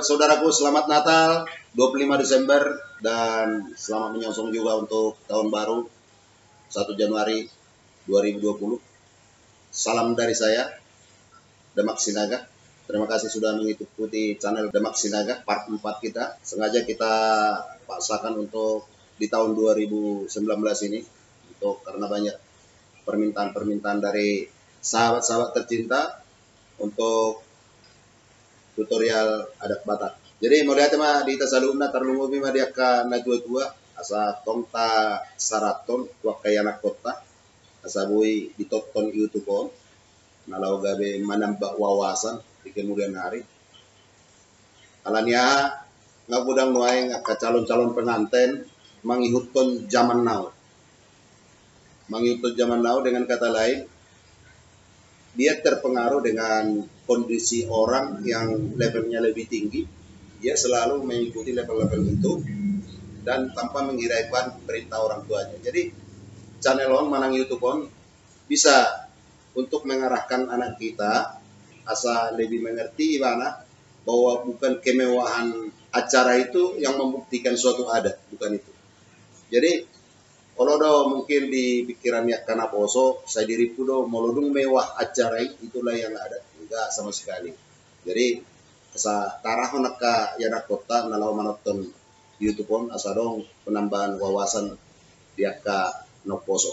saudaraku, selamat Natal 25 Desember dan selamat menyongsong juga untuk tahun baru 1 Januari 2020. Salam dari saya, Demak Sinaga. Terima kasih sudah mengikuti channel Demak Sinaga part 4 kita. Sengaja kita paksakan untuk di tahun 2019 ini karena banyak permintaan-permintaan dari sahabat-sahabat tercinta untuk tutorial adat Batak. Jadi mau lihat mah di tasalumna tarlungobi mah dia ka na tua asa tongta saraton wa kaya anak kota asa bui ditonton YouTube on nalau gabe menambah wawasan di kemudian hari. Alania ngabudang nuai ngaka calon-calon pengantin mangihutun zaman now. Mangihutun zaman now dengan kata lain dia terpengaruh dengan kondisi orang yang levelnya lebih tinggi. Dia selalu mengikuti level-level itu dan tanpa menghiraukan perintah orang tuanya. Jadi channel on manang YouTube on bisa untuk mengarahkan anak kita asa lebih mengerti mana bahwa bukan kemewahan acara itu yang membuktikan suatu adat, bukan itu. Jadi kalau do mungkin di pikirannya karena poso, saya diriku do molodung mewah acara itulah yang ada, enggak sama sekali. Jadi asa tarah naka yana kota nalau manoton YouTube on asa dong penambahan wawasan dia ka no poso.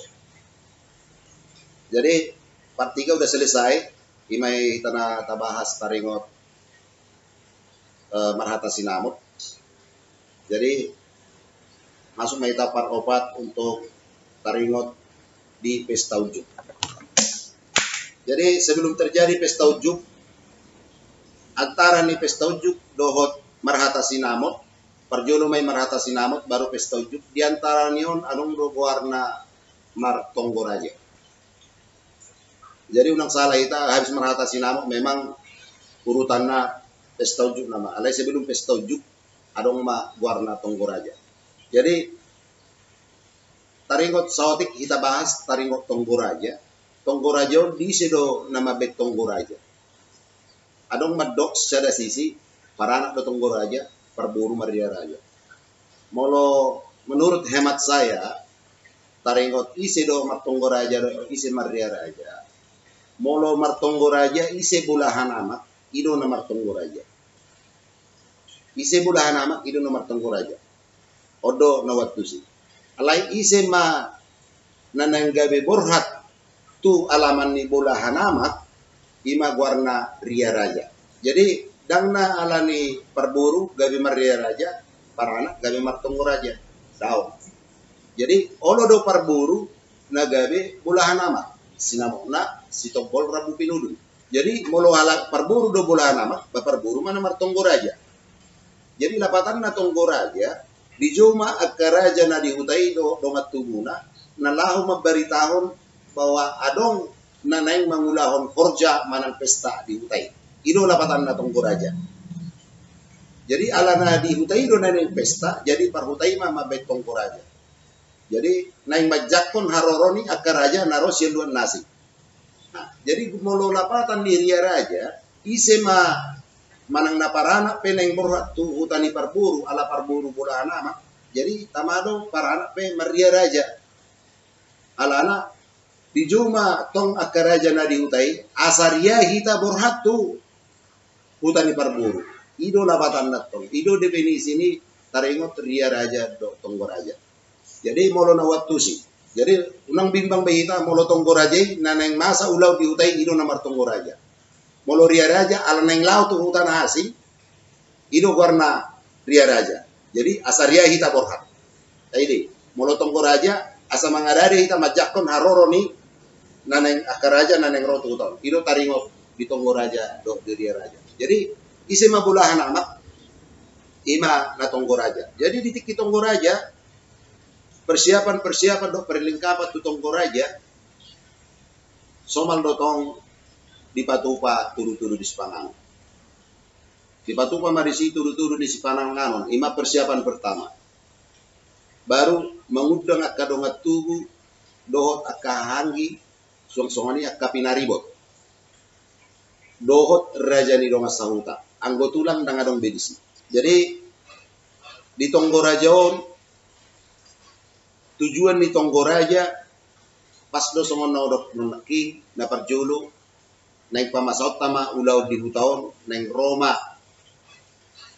Jadi part 3 udah selesai, imay tanah tabahas taringot marhata sinamut. Jadi masuk may tapar opat untuk taringot di pesta ujuk. Jadi sebelum terjadi pesta ujuk, antara nih pesta ujuk dohot marhata sinamot, parjolo may marhata sinamot baru pesta ujuk, di antara nion anong do warna martonggoraja. Jadi unang salah kita habis marhata sinamot memang urutannya pesta ujuk nama. Alay sebelum pesta ujuk adong ma warna tonggoraja. Jadi taringot saotik kita bahas taringot tonggoraja. Tonggoraja di sedo nama bet tonggoraja. Adong madok secara sisi para anak do tonggoraja perburu maria raja. Molo menurut hemat saya taringot isi do martonggoraja isi maria raja. Molo martonggoraja isi bulahan amat ido na martonggoraja. Isi bulahan amat ido na martonggoraja. Odo nawatusi. Alay ise ma nananggabe borhat tu alaman ni bolahan amat ima warna ria raja. Jadi dangna alani perburu gabe maria raja, para anak gabe martonggo raja. Tahu. Jadi olo do perburu na gabe bolahan amat. Sinamona si tombol rabu pinudu. Jadi molo halak perburu do bolahan amat, perburu mana martonggo raja. Jadi lapatan na tonggo raja di Juma akaraja na dihutai do matubuna na lahu mabaritahon bahwa adong nanay mangulahon korja manang pesta dihutai. Ido lapatan na tonggo raja. Jadi ala na dihutai do nanay pesta jadi parhutai mabet tonggo raja. Jadi naing majakon haroroni akaraja naros yeluan nasi. Nah, jadi molo lapatan di ria raja isema manang naparana peneng borhat tu hutani parburu ala parburu bola anak. Jadi tamado para anak pe maria raja. Ala anak di Juma tong akaraja na dihutai asaria hita borhat tu hutani parburu. Ido labatan natong. Ido definisi ini taringot ria raja do tonggo raja. Jadi molo na watusi. Jadi unang bimbang behita molo tonggo raja naneng masa ulau dihutai ido namar tonggo raja. Molo ria raja ala neng lau tu hutan asing ido warna ria raja. Jadi asaria hita borhat. Ini molo tonggo raja asa mangadade hita majakon haroroni naneng akaraja naneng rotu hutan. Ido taringot di tonggo raja do di ria raja. Jadi isi mabulahan anak ima na tonggo raja. Jadi di tiki tonggo raja persiapan do perlengkapan tu tonggo raja somal dotong di patupa turu-turu di Sepanang. Di patupa marisi turu-turu di Sepanang nganon. Ima persiapan pertama. Baru mengundang akka dongat tubuh dohot akka hanggi suang-suangani akka pinaribot. Dohot raja ni donga sahuta. anggo tulang dangadong bedisi. Jadi di Tonggolajon tujuan di Tonggolaja pas do songon naudok nunaki na parjulu naik pamasaut tama ulau di hutaon naik Roma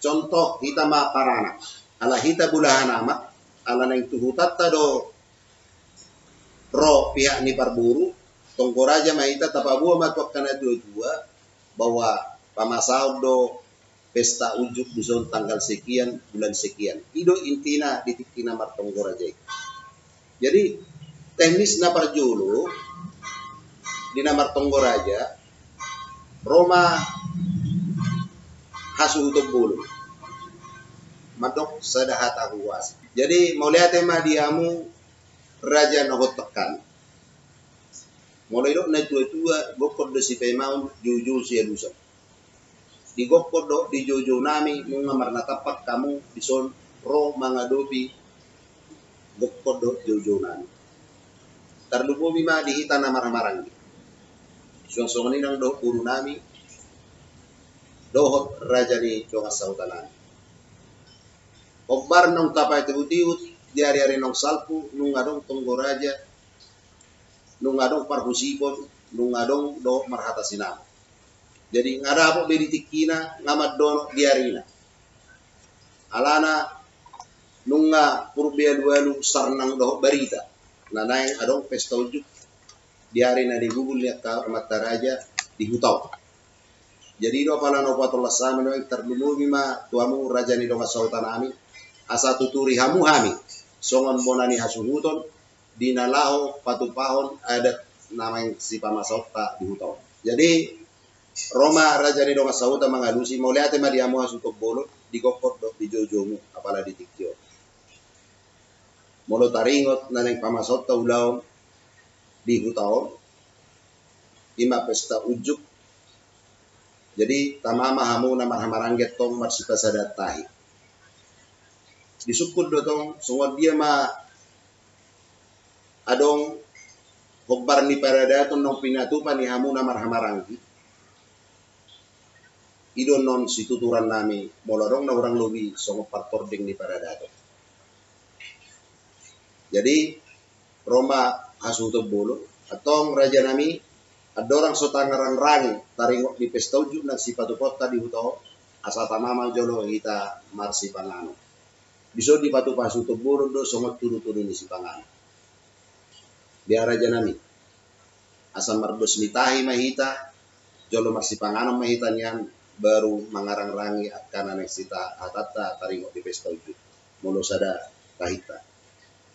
contoh hita ma parana ala hita bulahan amat ala naik tuhutatta do ro pihak ni parburu Tonggolaja ma hita tapabua matuak kana dua-dua bahwa pamasaut do pesta ujuk di zon tanggal sekian bulan sekian ido intina di tikina mar Tonggolaja. Jadi teknis na parjulu di namar Tonggolaja Roma hasu untuk bulu madok sadahata huas. Jadi mau lihat tema diamu raja nohot tekan mulai dok na tua gokor do si pemaun juju si elusa di gokor do di jojo nami mengamar na tapak kamu di son ro mangadopi gokor do jojo nami tarlubo bima dihita na marang-marang suang-suang nang do puru nami dohot raja ni jonga sautanani obbar nong tapay tiut-tiut di hari-hari nong salpu nung adong Tonggolaja nung adong parhusipon nung adong do marhata sinam. Jadi ngada po beditikina ngamad dono di arina alana nung nga purbia dualu sarnang do barita nanay adong pesta ujuk di hari na digugul niya ka mata raja di hutau. Jadi do pala no patullah sama no terdulumi ma tuamu raja ni do masautan ami asa tuturi hamu hami songon bonani hasuhuton dinalaho patupahon adat namanya si pamasauta di hutau. Jadi Roma raja ni do masauta mangalusi mau lihat ma diamu hasutok bolo di kokot do di jojomu apala di tikyo. Molo taringot naneng pamasauta ulaw di hutaon ima pesta ujuk jadi tamama hamu na marhamarangget tong marsipa sadatahi disukud do tong sungod dia ma adong hobbar ni paradaton nong pinatupan ni hamu na marhamaranggi idon non situturan nami molorong na orang lobi songop partording ni paradaton. Jadi Roma hasuto bulu atong raja nami adorang sotangaran rangi taringok di pesta ujuk na si patupota di hutao asa tamama jolo hita marsi pangano biso di patu pasuto bulu do songot turu-turu ni si pangano dia raja nami asa mardos nitahi mahita jolo marsi pangano mahita niyan baru mangarang rangi akana nek sita atata taringok di pesta ujuk molo sada kahita.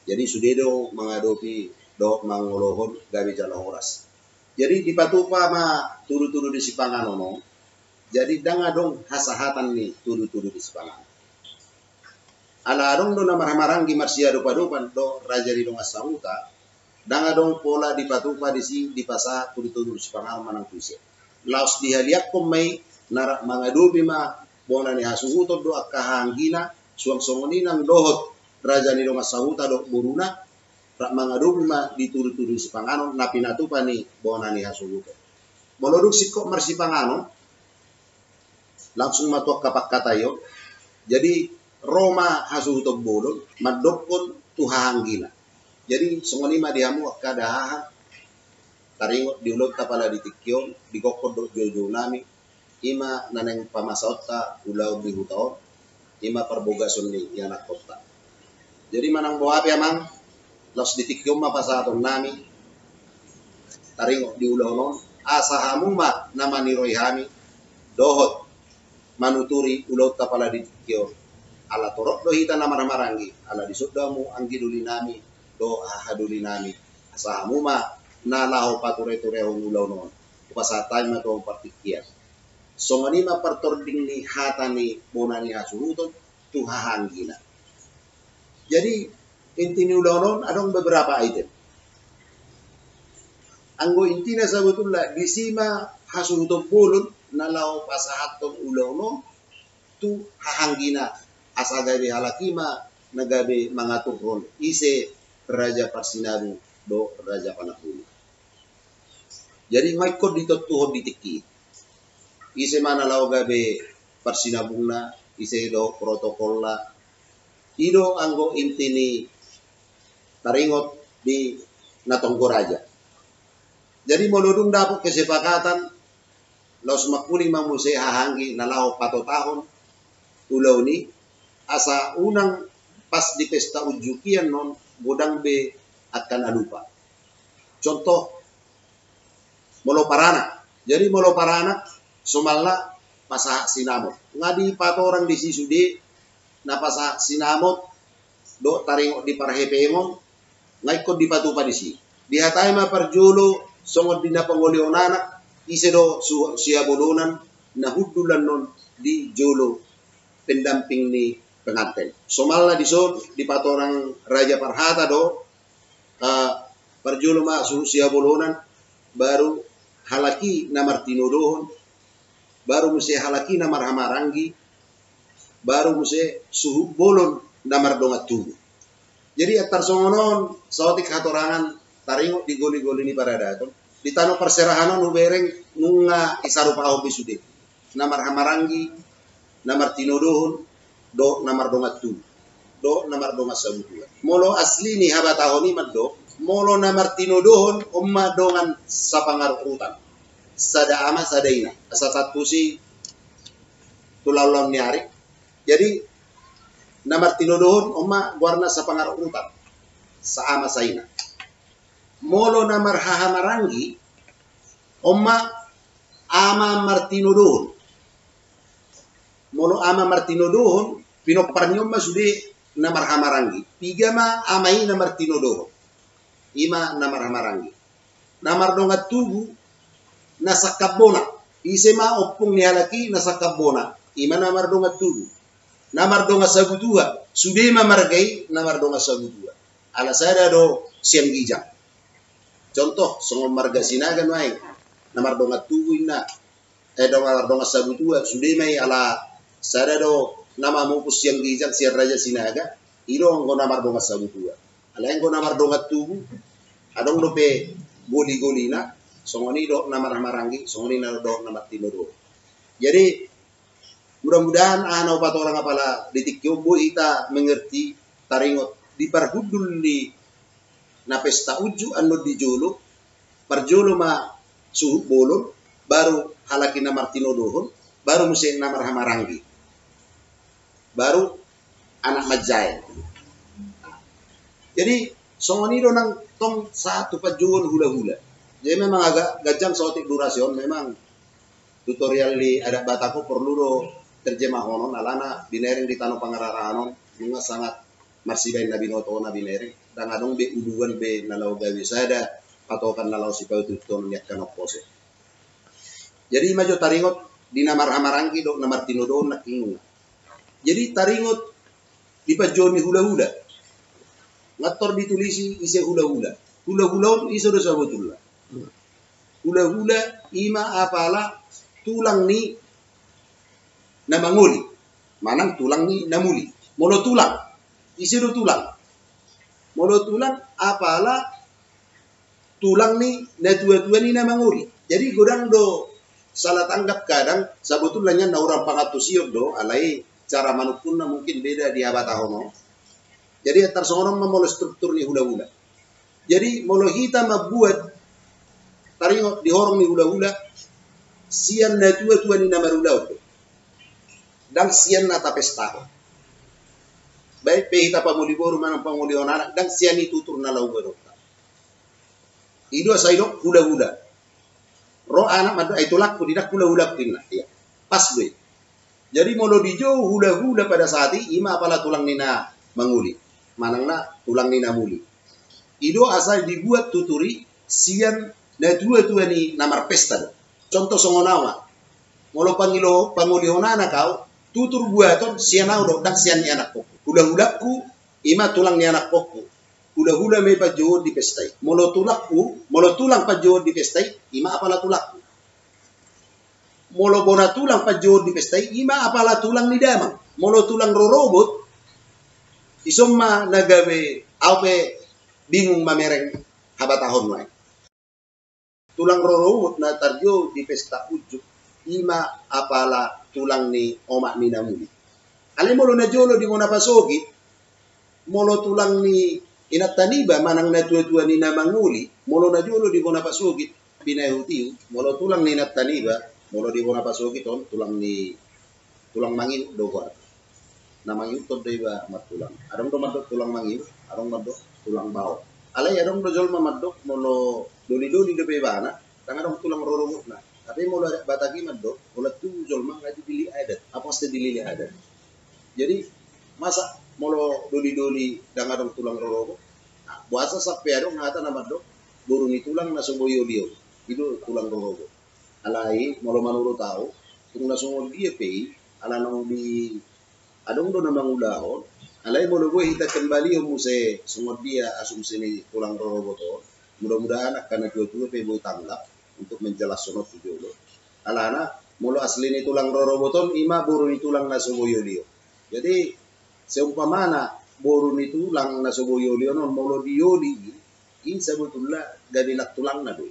Jadi sudedo mengadopi do mangolohon gabi jala horas. Jadi di patupa ma turu-turu di Sipanganono. Jadi dangadong hasahatan ni turu-turu di Sipangano. Ala adong do na marhamaranggi marsia do padupan do raja di dong asauta. Dangadong pola di patupa di si di pasa turu-turu di Sipangano manang puisi. Laos dihaliak komai narak mangadopi ma bona ni hasuhuto do akahanggina suang songoninang dohot raja ni dong asauta do buruna rak mangadupi ma dituru-turu si pangano na pinatupa ni bona ni hasuhuto. Moloduk sikok marsi pangano langsung matuak kapak katayo. Jadi Roma hasuhuto bolon madokon tuhahanggina. Jadi songonima dihamu kadahahan taringot diulot tapala ditikyon digokod do jojo nami ima naneng pamasauta ulau di hutao ima perbogason ni yanak kota. Jadi manang boapi amang los ditikyo mapasaton nami taringo di ulau non asahamu ma namani roihami dohot manuturi ulau tapala ditikyo ala torok do hita namaramaranggi ala disudamu anggi duli nami do ahaduli nami asahamu ma nalaho pature-turehong ulau non upasatay ma to partikian songani ma partording ni hatani bonani hasuruton tuhahanggina. Jadi inti ni ulaw adong beberapa item. Anggo intina sabutullah disima hasuruton bulun nalaw pasahatong ulaw no tu hahanggina asagabe halakima nagabe mangaturron ise raja Parsinabu do raja Panakulu. Jadi ngaikod dito tuhod ditiki ise mana law gabe persinabungna ise do protokolla ido anggo intini taringot di Natonggoraja. Jadi molodung dapat kesepakatan los makuli mamuse hahanggi nalau pato tahun ulau ni asa unang pas di pesta ujukian non bodang be akan alupa. Contoh molo parana. Jadi molo parana somalna pasah sinamot. Ngadi pato orang di sisude na pasah sinamot do taringo di parhepemon ngaikot di patu padisi. Di hatai ma parjolo songot dina pangolionanak ise do siabolonan na hudulan non di jolo pendamping ni pengantin. Somalna dison di patorang Raja Parhata do parjolo ma siabolonan baru halaki na Martinodohon baru muse halaki na Marhamarangi baru muse suhu bolon na Mardongat Tugu. Jadi atar songonon saotik hatorangan taringo di goli-goli ni paradaton di tano perserahanon ubereng nunga isarupa au bisude na Marhamarangi na Martinodohon do na Mardongat Tugu do na Mardongat Sabutua. Molo asli ni habatahoni maddo molo na Martinodohon umma dongan sa pangarutan sada ama sadaina asa tatusi tulaulan niari. Jadi na Martinodohon umma guarna sa pangarutan sa ama saina. Molo na Marhamarangi umma ama Martinodohon. Molo ama Martinodohon pinoparnyoma sude na Marhamarangi. Pigama amai na Martinodohon. Ima na Marhamarangi. Na Mardongat Tugu na Sakabona. Isema opung ni halaki na Sakabona. Ima na Mardongat Tugu. Na Mardongat Sabutua. Sudema margai na Mardongat Sabutua. Alasada do siang gijang. Contoh songo marga sinagan wae na Mardongat Tugu ina do Mardongat Sabutua sudema ala sada do nama mupus siang gijang siang Raja Sinaga ilo nggo na Mardongat Sabutua. Ala nggo na Mardongat Tugu adong dope goli-golina songoni do na Marhamarangi songoni na do na Martinodohon. Jadi mudah-mudahan ana opat orang apala detik yobo ita mengerti taringot di parhudul di na pesta uju anu di jolo parjolo ma suhu bolon baru halaki na Martinodohon baru musim na Marhamarangi baru anak Majaya. Jadi songoni do nang tong satu pajuon hula-hula. Jadi memang agak gajang sotik durasion memang tutorial di ada batako perlu do terjemah honon alana binering di tano pangararanon nunga sangat marsibain na binoto na binering dan adong be uduan be nalau gawi sada patokan nalau sipau tuton niat kanopose. Jadi maju taringot di na Marhamarangi do na Martinodohon na kingunga. Jadi taringot di pajoni hula-hula ngator ditulisi ise hula-hula. Hula-hula iso do sabutullah. Hula-hula ima apala tulang ni na manguli. Manang tulang ni namuli. Molo tulang. Ise do tulang. Molo tulang apala tulang ni na tua-tua ni na manguli. Jadi godang do salah tanggap kadang sabutulahnya na orang pangatusiyod do alai cara manupun na mungkin beda di abatahono. Jadi antar seorang memolo struktur ni hula-hula. Jadi molo kita membuat taringot di horong ni hula-hula sian na tua-tua ni na marulaw dan sian na tapestaho. Baik pe kita pamuliboro manang pangulion anak dan sian itutur na laubero. Ido saidok hula-hula. Ro anak madu ay tulak ko didak hula-hula pinna. Ya. Pas gue. Jadi molo dijo hula-hula pada saat ini ima apala tulang nina manguli. Manangna tulang nina muli. Ido asal dibuat tuturi sian na tua-tua ni namar pesta. Contoh songonawa. Molo pangulihonana kau tutur buaton sian audo dak sian ni anak pokok. Hula-hulaku ima tulang ni anak pokok. Hula-hula may pajo di pestay. Molo tulang pajo di pestay, ima apala tulakku. Molo bona tulang pajo di pestay, ima apala tulang ni damang. Molo tulang rorobot, isomma nagawe aupe bingung mamereng habatahon wae. Tulang rorobot na tarjo di pesta ujuk, ima apala tulang ni omak ni namuli. Alay molo na jolo di mo napasogi, molo tulang ni inataniba manang na tua-tua ni namanguli, molo na jolo di mo napasogi, pinahutiu, molo tulang ni inataniba, molo di mo napasogi ton, tulang mangin dogo. Namang yun today ba matulang. Adong do madok tulang mangin, adong madok tulang bao. Alay adong do jol mamadok molo doli-doli do bebana, tang adong tulang roromok na. Tapi molo ada batagi madok, molo tu jol mang ngaji dili adat. Apa pasti dili adat. Jadi masa molo doli-doli dang adong tulang roromok. Nah, buasa sampai adong ngata na madok, burung ni tulang na suboyo liyo. Itu tulang roromok. Alay molo manuro tao, tung nasungol dia pei, ala nang di adong do namang ulahon, alay mo lugo hita kembali yung muse sumod dia asumsi ni tulang roroboto. Mudah-mudahan akan nagtutuwa pe mo tanggap untuk menjelas sunod tujulo. Alana mulo asli ni tulang roroboton ima buru ni tulang na suboyolio. Jadi seumpamana buru ni tulang na suboyolio non mulo dioli in sebetulnya gabilak tulang na do.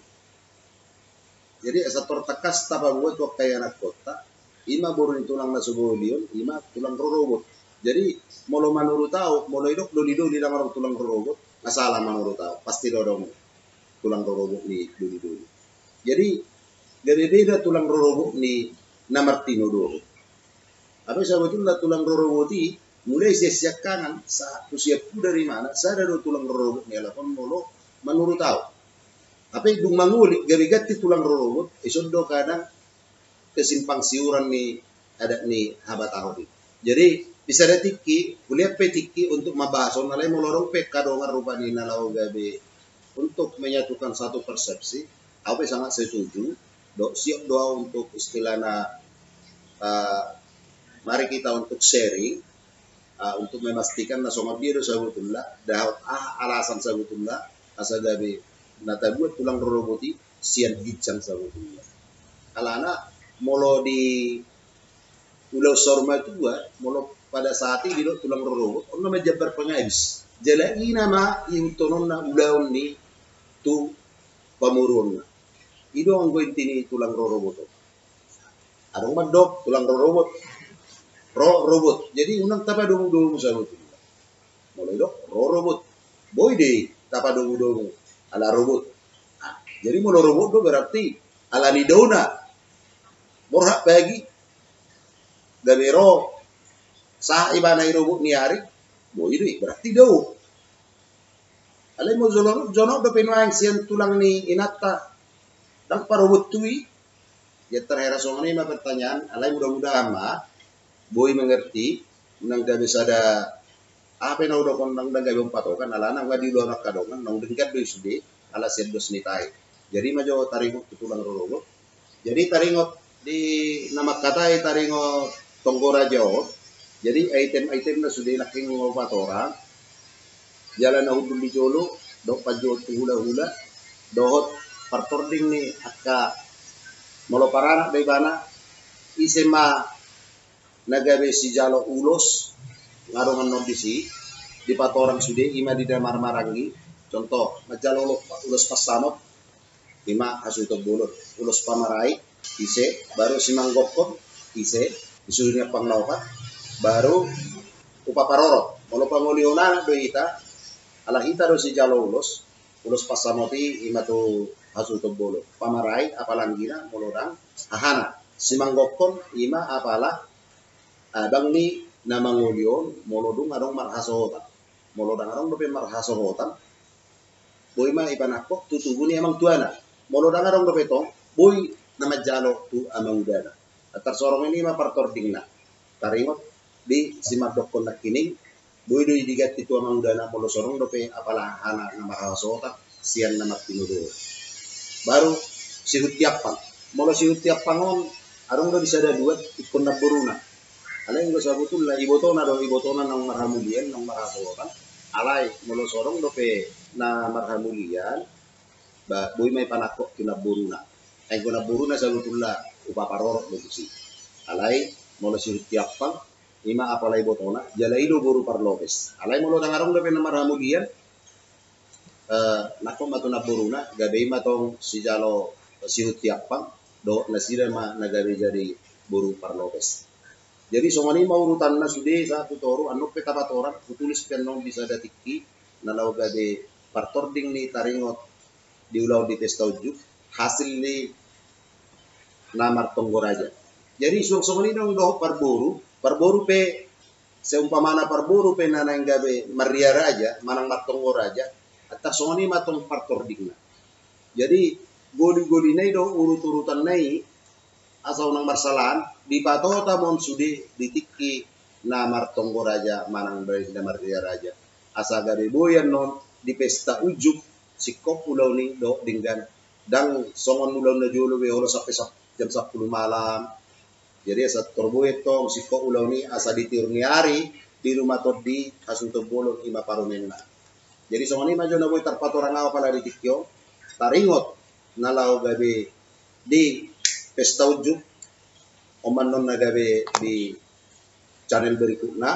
Jadi asa tortakas tapa buat waktu anak kota ima buru tulang na suboyolio, ima tulang rorobot. Jadi molo manurut tahu, molo hidup doli-doli lang orang tulang rorobot, masalah manurut tahu, pasti dorong tulang rorobot ni doli-doli. Jadi beda tulang rorobot ni namartino dulu. Tapi sebetulnya tulang rorobot ini mulai siap kanan, saat siap dari mana, saya ada tulang rorobot ni alapun molo manurut tahu. Tapi dung mangulik, gati tulang rorobot, isondo kadang kesimpang siuran nih ada nih habat tahu. Jadi bisa ada tiki, kuliah petiki untuk membahas nalai molorong pek kadongan rupa ni nalau gabe untuk menyatukan satu persepsi. Aku sangat setuju. Siap doa untuk istilahnya mari kita untuk sharing untuk memastikan nasongot dia sabutullah dah alasan sabutullah asa gabe nata buat tulang roroboti sian gicang sabutullah. Alana molo di Pulau Sorma itu molo pada saat ini tulang rorobot ono menjabar pengabis. Jalai nama yung tonon na ulaon ni tu pamurun. Ido ang ini tulang rorobot. Adong mandok tulang rorobot. Robot. Jadi unang tapa dungu-dungu sa robot. Molo ido rorobot. Boy de tapa dungu-dungu ala robot. Jadi molo robot do berarti ala ni dona. Morhak pagi gabero sa iba na irobot ni ari mo iri berarti daw alay mo jono do pinuang siyan tulang ni inata dang parobot tui ya terhera songan ini pertanyaan alay mudah-mudahan ma boy mengerti nang gabe sada apa na udah kondang dan gabe patokan ala nang wadi do anak kadongan nang dengkat do sude ala siyan dos ni tai jadi majo taringot tulang rorobot jadi taringot di nama katai taringot Tonggorajo. Jadi item-item na sudah laking ngobat orang. Jalan na hudul di jolo, do pajol hula-hula, dohot partording ni akka moloparana day bana isema nagabe si jalo ulos ngarongan nondisi di patorang sude ima di damar marangi. Contoh, majalo ulos pasanot, ima asuto bulot, ulos pamarai, ise, baru simanggokon, ise, isunya panglaupat, baru upaparoro. Kalau pangulionan do ita, ala hita do si jalo ulos pasamoti ima tu asuto bulot, pamarai apalanggina molorang ahana, simanggokon ima apala abang ni namangulion molodung adong marhasohotan, molodang adong dope marhasohotan. Boy ma ipanakok tutubuni amang tuana. Molodang adong dope tong boy nama jalo tu amang udana. Atar sorong ini ma partording na. Taringot di simadokon na kining boy do digat itu amang udana molo sorong dope apala hana na marhasohotan sian na matinudo. Baru sihutiapang. Molo sihutiapangon adong do bisa ada dua ikon na buruna. Alay ngo sabutul la ibotona nang marhamulian nang marhasohotan. Alay molo sorong dope na marhamulian ba boy may panako kinaburuna ay kinaburuna sa lutulla upaparorok do si alay molo si tiapang ima apalay botona jalaido buru parlopes alay molo dangarong dope na marhamulian nako matuna buruna gabe matong si jalo si tiapang do nasira ma nagabe jadi buru parlopes. Jadi somani mau urutan na sude satu toru anu peta patoran tulis penong bisa datiki nalau gade partording ni taringot di ulau di testauju hasil ni namar Tonggoraja. Jadi somani dong do parburu pe seumpamana parburu pe nanang gabe Maria Raja manang Tonggoraja atas somani matong partording na. Jadi goli-goli nai do urut-urutan nai asal nang marsalahan di patota mon sudi ditiki namar Tonggoraja manang dari Maria Raja asa gabe boyan non di pesta ujuk sikop pulau ni do dinggan dang songon ulau na jolo be holo sampai jam 10 malam. Jadi asa torboy tong sikop ulau ni asa ditirni hari di rumah todi asunto bolong ima parumenna. Jadi songon ni majo na boy tarpatorang awa pala ditikyo taringot nalau gabe di pesta ujuk oman non nagabe di channel berikutnya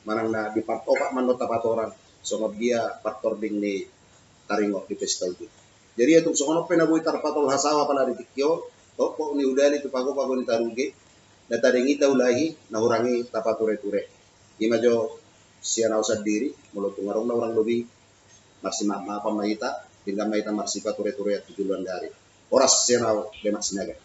manang na di part opak manot tapatoran somab dia partording ni taringot di pesta ujuk. Jadi itu songono penaboy tarpatol hasawa pala di tikyo toko ni udali tu pago ni taruge na taringita ulahi na hurangi tapature-ture. Imajo siya na usad diri mulo tungarong na orang lobi maksimal apa mahita hingga mahita maksimal ture-ture at tujuan dari oras siya na lemak sinaga.